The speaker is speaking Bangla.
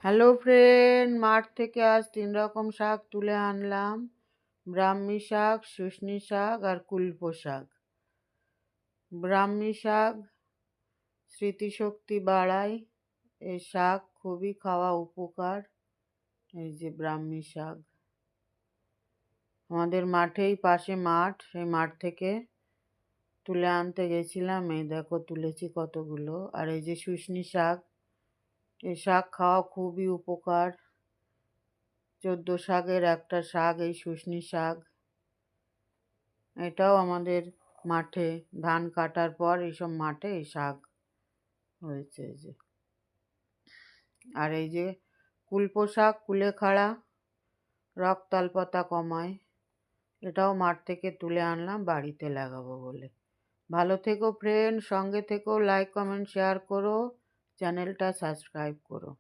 হ্যালো ফ্রেন্ড, মাঠ থেকে আজ 3 রকম শাক তুলে আনলাম। ব্রাহ্মী শাক, শুষ্নী শাক আর কুলপো শাক। ব্রাহ্মী শাক স্মৃতিশক্তি বাড়ায়। এই শাক খুবই খাওয়া উপকার। এই যে ব্রাহ্মী শাক, আমাদের মাঠেই পাশে মাঠ, সেই মাঠ থেকে তুলে আনতে গেছিলাম। এই দেখো তুলেছি কতগুলো। আর এই যে শুষ্নী শাক, এই শাক খাওয়া খুবই উপকার। 14 শাকের একটা শাক এই শুষ্নী শাক। এটাও আমাদের মাঠে ধান কাটার পর এইসব মাঠে এই শাক হয়েছে। এই যে, আর এই যে কুলপো শাক, কুলেখাড়া, রক্তাল্পতা কমায়। এটাও মাঠ থেকে তুলে আনলাম বাড়িতে লাগাবো বলে। ভালো থেকো ফ্রেন্ড, সঙ্গে থেকো, লাইক কমেন্ট শেয়ার করো, চ্যানেলটা সাবস্ক্রাইব করো।